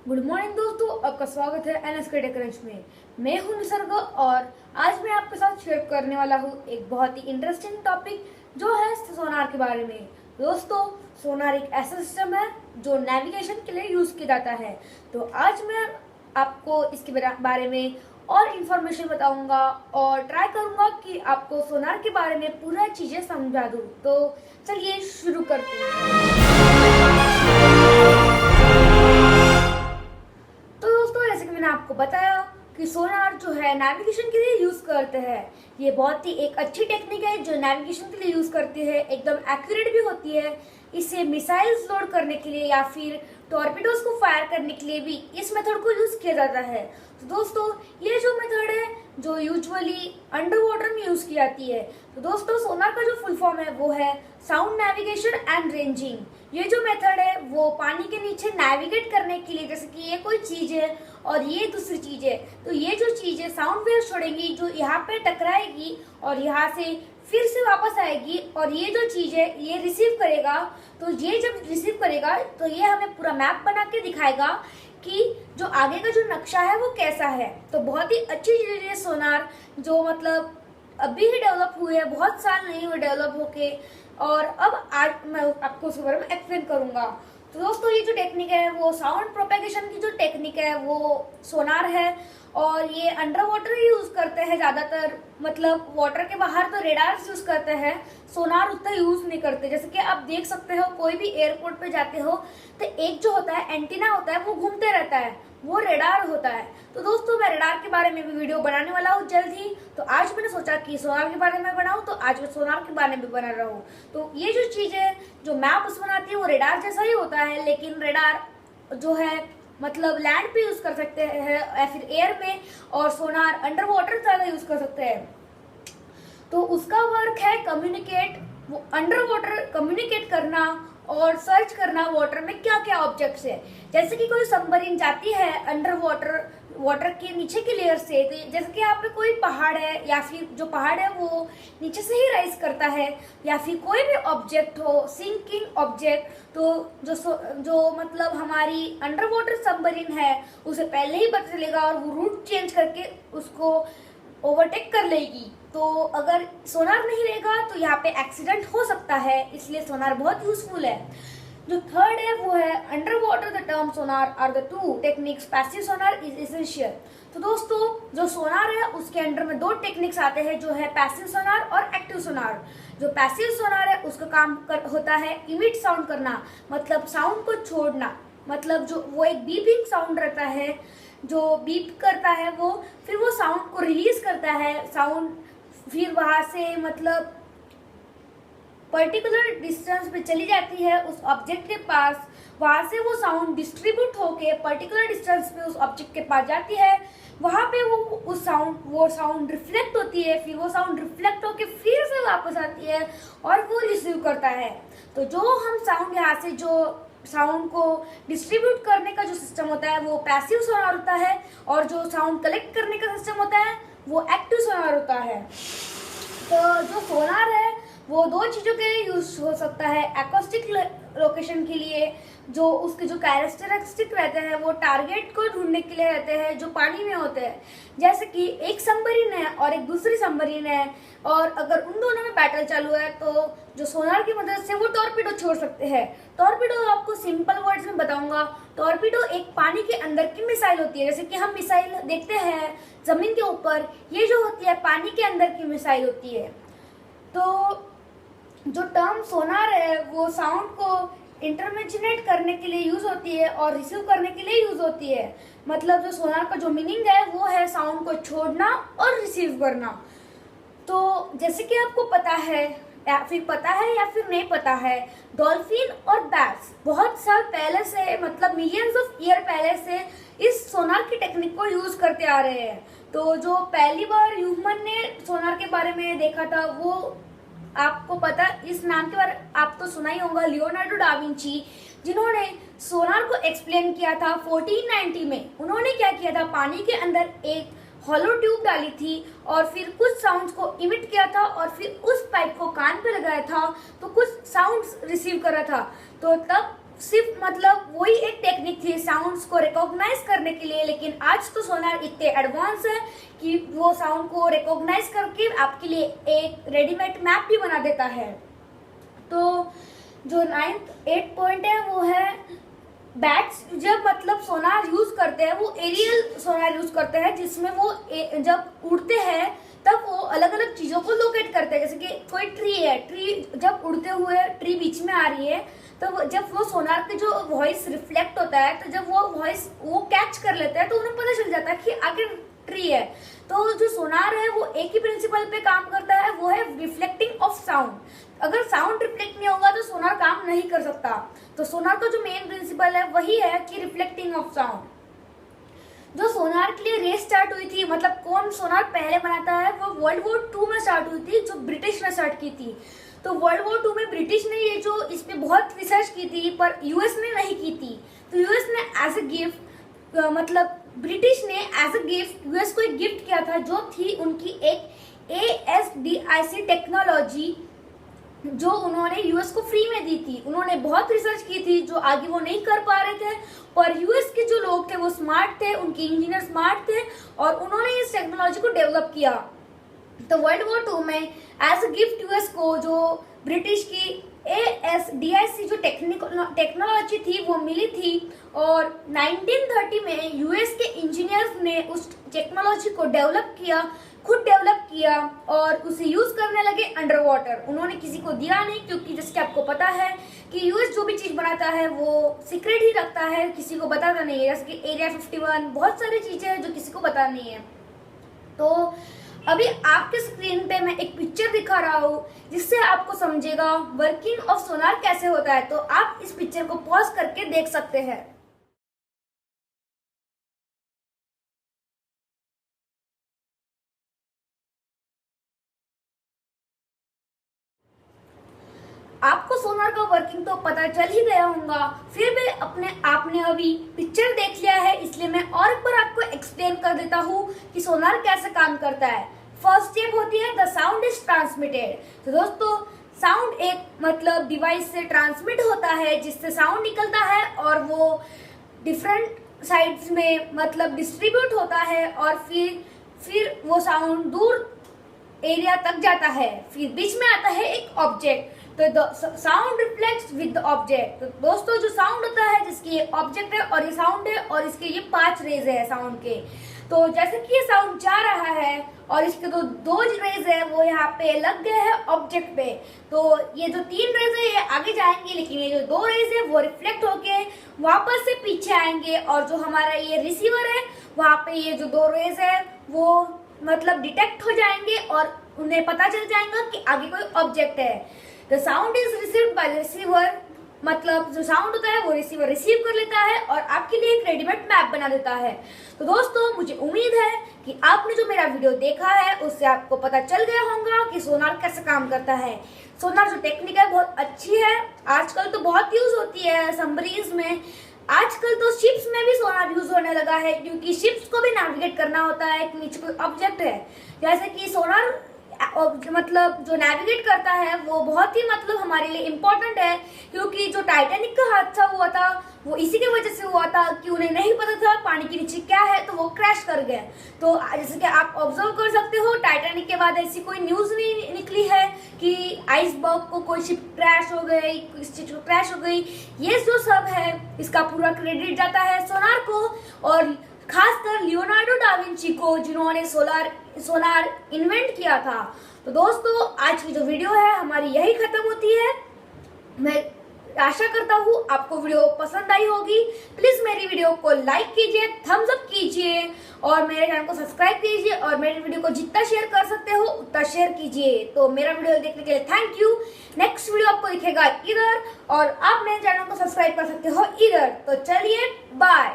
Good morning दोस्तों, आपका स्वागत है एनएसके टेक्रेंच में। मैं हूं निसर्ग और आज मैं आपके साथ शेयर करने वाला हूं एक बहुत ही इंटरेस्टिंग टॉपिक जो है सोनार के बारे में। दोस्तों, सोनार एक ऐसा सिस्टम है जो नेविगेशन के लिए यूज किया जाता है। तो आज मैं आपको इसके बारे में और इन्फॉर्मेशन बताऊंगा और ट्राई करूंगा कि आपको सोनार के बारे में पूरा चीजें समझा दूं। तो चलिए शुरू करते हैं। आपको बताया कि सोनार जो है नेविगेशन के लिए यूज करते हैं। ये बहुत ही एक अच्छी टेक्निक है जो नेविगेशन के लिए यूज करती है, एकदम एक्यूरेट भी होती है। इसे मिसाइल्स लोड करने के लिए या फिर टॉर्पीडोज को फायर करने के लिए भी इस मेथड को यूज किया जाता है। तो दोस्तों, ये जो मेथड है जो यूजुअली अंडर वाटर में यूज की जाती है। तो दोस्तों, सोनार का जो फुल फॉर्म है वो है साउंड नेविगेशन एंड रेंजिंग। ये जो मेथड है वो पानी के नीचे नेविगेट करने के लिए, जैसे कि ये कोई चीज है और ये दूसरी चीज है, तो ये जो चीज है साउंड वेव छोड़ेंगी जो यहाँ पे टकराएगी और यहाँ से फिर से वापस आएगी और ये जो चीज है ये रिसीव करेगा। तो ये जब रिसीव करेगा तो ये हमें पूरा मैप बना के दिखाएगा कि जो आगे का जो नक्शा है वो कैसा है। तो बहुत ही अच्छी चीज है सोनार, जो मतलब अभी ही डेवलप हुए है, बहुत साल नहीं हुए डेवलप होके, और अब आज मैं आपको उसके बारे में एक्सप्लेन करूंगा। तो दोस्तों, ये जो टेक्निक है वो साउंड प्रोपेगेशन की जो टेक्निक है वो सोनार है और ये अंडर वाटर ही यूज करते हैं ज्यादातर। मतलब वाटर के बाहर तो रेडार्स यूज करते हैं, सोनार उतना यूज नहीं करते। जैसे कि आप देख सकते हो, कोई भी एयरपोर्ट पे जाते हो तो एक जो होता है एंटीना होता है वो घूमते रहता है, वो रेडार होता है। तो दोस्तों, मैं रेडार के बारे में भी वीडियो बनाने वाला हूँ जल्द ही। तो आज मैंने सोचा कि सोनार के बारे में बनाऊं, तो आज मैं सोनार के बारे में बना रहा हूँ। तो ये जो चीज है जो मैप उस बनाती है वो रेडार जैसा ही होता है, लेकिन रेडार जो है मतलब लैंड पे यूज कर सकते हैं या फिर एयर में, और सोनार अंडर वाटर ज्यादा यूज कर सकते हैं। तो उसका वर्क है कम्युनिकेट, वो अंडर वाटर कम्युनिकेट करना और सर्च करना वाटर में क्या क्या ऑब्जेक्ट्स है। जैसे कि कोई सबमरीन जाती है अंडर वाटर के नीचे के लेयर से, तो जैसे कि यहाँ पे कोई पहाड़ है या फिर जो पहाड़ है वो नीचे से ही राइज करता है, या फिर कोई भी ऑब्जेक्ट हो सिंकिंग ऑब्जेक्ट, तो जो मतलब हमारी अंडर वाटर सबमरीन है उसे पहले ही पता चलेगा और वो रूट चेंज करके उसको ओवरटेक कर लेगी। तो अगर सोनार नहीं रहेगा तो यहाँ पे एक्सीडेंट हो सकता है, इसलिए सोनार बहुत यूजफुल है। जो थर्ड है वो है under water the term sonar are the two techniques, passive sonar is essential. तो दोस्तों, जो सोनार है उसके अंडर में दो टेक्निक्स आते हैं, जो है पैसिव सोनार और एक्टिव सोनार। जो पैसिव सोनार है उसका काम होता है इमिट साउंड करना, मतलब साउंड को छोड़ना। मतलब जो वो एक बीपिंग साउंड रहता है, जो बीप करता है वो फिर वो साउंड को रिलीज करता है। साउंड फिर वहां से मतलब पर्टिकुलर डिस्टेंस पे चली जाती है उस ऑब्जेक्ट के पास, वहां से वो साउंड डिस्ट्रीब्यूट होके पर्टिकुलर डिस्टेंस पे उस ऑब्जेक्ट के पास जाती है। वहां पे वो साउंड रिफ्लेक्ट होती है, फिर वो साउंड रिफ्लेक्ट होके फिर से वापस आती है और वो रिसीव करता है। तो जो हम साउंड यहाँ से जो साउंड को डिस्ट्रीब्यूट करने का जो सिस्टम होता है वो पैसिव सोनार होता है, और जो साउंड कलेक्ट करने का सिस्टम होता है वो एक्टिव सोनार होता है। तो जो सोनार है वो दो चीजों के लिए यूज हो सकता है। एक्वास्टिक लोकेशन के लिए, जो उसके जो कैरेक्टरिस्टिक रहते हैं वो टारगेट को ढूंढने के लिए रहते हैं जो पानी में होते हैं। जैसे कि एक सबमरीन है और एक दूसरी सबमरीन है, और अगर उन दोनों में बैटल चालू है तो जो सोनार की मदद से वो टॉर्पीडो छोड़ सकते हैं। टॉर्पीडो आपको सिंपल वर्ड्स में बताऊंगा। टॉर्पीडो एक पानी के अंदर की मिसाइल होती है, जैसे कि हम मिसाइल देखते हैं जमीन के ऊपर, ये जो होती है पानी के अंदर की मिसाइल होती है। तो जो टर्म सोनार है वो साउंड को इंटरमिनेट करने के लिए यूज होती है और रिसीव करने के लिए यूज होती है। मतलब जो सोनार का जो मीनिंग है वो है साउंड को छोड़ना और रिसीव करना। तो जैसे कि आपको पता है या फिर नहीं पता है, डॉल्फिन और बैट्स बहुत साल पहले से, मतलब मिलियंस ऑफ ईयर पहले से इस सोनार की टेक्निक को यूज करते आ रहे हैं। तो जो पहली बार ह्यूमन ने सोनार के बारे में देखा था वो आपको पता, इस नाम के बारे आप तो सुना ही होगा, लियोनार्डो डा विंची, जिन्होंने सोनार को एक्सप्लेन किया था 1490 में। उन्होंने क्या किया था, पानी के अंदर एक हॉलो ट्यूब डाली थी और फिर कुछ साउंड्स को इमिट किया था और फिर उस पाइप को कान पे लगाया था तो कुछ साउंड्स रिसीव कर रहा था। तो तब सिर्फ मतलब वही एक टेक्निक थी साउंड्स को रिकॉग्नाइज करने के लिए, लेकिन आज तो सोनार इतने एडवांस है कि वो साउंड को रिकॉग्नाइज करके आपके लिए एक रेडीमेड मैप भी बना देता है। तो जो 8 पॉइंट है वो है बैट्स जब मतलब सोनार यूज करते हैं वो एरियल सोनार यूज करते हैं, जिसमें वो जब उड़ते हैं तब वो अलग अलग चीजों को लोकेट करते हैं। जैसे कि कोई ट्री है, ट्री जब उड़ते हुए ट्री बीच में आ रही है तो जब वो सोनार के जो वॉइस रिफ्लेक्ट होता है तो जब वो वॉइस वो कैच कर लेते हैं तो उन्हें पता चल जाता है कि आगे ट्री है। तो जो सोनार है वो एक ही प्रिंसिपल पे काम करता है, वो है रिफ्लेक्टिंग ऑफ साउंड। अगर साउंड रिफ्लेक्ट नहीं होगा तो सोनार काम नहीं कर सकता। तो सोनार का जो मेन प्रिंसिपल है वही है कि रिफ्लेक्टिंग ऑफ साउंड। जो सोनार के लिए रेस स्टार्ट हुई थी, मतलब कौन सोनार पहले बनाता है, वो वर्ल्ड वॉर 2 में स्टार्ट हुई थी, जो ब्रिटिश ने स्टार्ट की थी। तो वर्ल्ड वॉर 2 में ब्रिटिश ने ये जो इस पे बहुत रिसर्च की थी, पर यूएस ने नहीं की थी। तो यूएस ने एज ए गिफ्ट मतलब ब्रिटिश ने एज ए गिफ्ट यूएस को एक गिफ्ट किया था, जो थी उनकी एक ASDIC टेक्नोलॉजी, जो उन्होंने यूएस को फ्री में दी थी। उन्होंने बहुत रिसर्च की थी जो आगे वो नहीं कर पा रहे थे, पर यूएस के जो लोग थे वो स्मार्ट थे, उनके इंजीनियर स्मार्ट थे और उन्होंने इस टेक्नोलॉजी को डेवलप किया। तो वर्ल्ड वॉर 2 में एज ए गिफ्ट यूएस को जो ब्रिटिश की ASDIC जो टेक्नोलॉजी थी वो मिली थी, और 1930 में यूएस के इंजीनियर्स ने उस टेक्नोलॉजी को डेवलप किया, खुद डेवलप किया और उसे यूज करने लगे अंडर वाटर। उन्होंने किसी को दिया नहीं, क्योंकि जैसे कि आपको पता है कि यूएस जो भी चीज बनाता है वो सीक्रेट ही रखता है, किसी को बताता नहीं है। जैसे कि एरिया 51, बहुत सारी चीजें हैं जो किसी को पता नहीं है। तो अभी आपके स्क्रीन पे मैं एक पिक्चर दिखा रहा हूँ जिससे आपको समझेगा वर्किंग ऑफ सोनार कैसे होता है। तो आप इस पिक्चर को पॉज करके देख सकते हैं। आपको सोनार का वर्किंग तो पता चल ही गया होगा, फिर भी आपने अभी पिक्चर देख लिया है, इसलिए मैं और एक बार आपको एक्सप्लेन कर देता हूँ कि सोनार कैसे काम करता है। फर्स्ट स्टेप होती है द साउंड इज ट्रांसमिटेड। तो दोस्तों साउंड एक मतलब डिवाइस से ट्रांसमिट होता है, जिससे साउंड निकलता है और वो डिफरेंट साइड्स में मतलब डिस्ट्रीब्यूट होता है, और फिर वो साउंड दूर एरिया तक जाता है। फिर बीच में आता है एक ऑब्जेक्ट, तो sound reflects with the object. तो दोस्तों जो साउंड होता है, जिसकी ये ऑब्जेक्ट है और ये साउंड है और इसके ये 5 रेज है साउंड के। तो जैसे कि ये साउंड जा रहा है और इसके दो रेज है वो यहाँ पे लग गए हैं ऑब्जेक्ट पे, तो ये जो 3 रेज है ये आगे जाएंगे, लेकिन ये जो 2 रेज है वो रिफ्लेक्ट होके वापस से पीछे आएंगे, और जो हमारा ये रिसीवर है वहाँ पे ये जो 2 रेज है वो मतलब डिटेक्ट हो जाएंगे और उन्हें पता चल जाएगा कि आगे कोई ऑब्जेक्ट है। The sound is received by receiver, मतलब जो साउंड होता है वो रिसीवर रिसीव कर लेता है और आपके लिए एक रेडीमेड मैप बना देता है। तो दोस्तों मुझे उम्मीद है कि आपने जो मेरा वीडियो देखा है उससे आपको पता चल गया होगा कि सोनार कैसे काम करता है। सोनार जो टेक्निक है बहुत अच्छी है, आजकल तो बहुत यूज होती है सबमरीन्स में। आजकल तो शिप्स में भी सोनार यूज होने लगा है, क्योंकि शिप्स को भी नेविगेट करना होता है कि नीचे कोई ऑब्जेक्ट है। जैसे कि सोनार मतलब जो नेविगेट करता है वो बहुत ही मतलब हमारे लिए इम्पोर्टेंट है, क्योंकि जो टाइटैनिक का हादसा हुआ था वो इसी की वजह से हुआ था कि उन्हें नहीं पता था पानी के नीचे क्या है, तो वो क्रैश कर गए। तो जैसे कि आप ऑब्जर्व कर सकते हो टाइटैनिक के बाद ऐसी कोई न्यूज नहीं निकली है कि आइसबर्ग को कोई शिप क्रैश हो गई, क्रैश हो गई। ये जो सब है इसका पूरा क्रेडिट जाता है सोनार को, और खासकर लियोनार्डो डा विंची को, जिन्होंने सोनार इन्वेंट किया था। तो दोस्तों आज की जो वीडियो है हमारी यही खत्म होती है। मैं आशा करता हूँ आपको वीडियो पसंद आई होगी। प्लीज मेरी वीडियो को लाइक कीजिए, थम्स अप कीजिए और मेरे चैनल को सब्सक्राइब कीजिए, और मेरे वीडियो को जितना शेयर कर सकते हो उतना शेयर कीजिए। तो मेरा वीडियो देखने के लिए थैंक यू। नेक्स्ट वीडियो आपको दिखेगा इधर, और आप मेरे चैनल को सब्सक्राइब कर सकते हो इधर। तो चलिए बाय।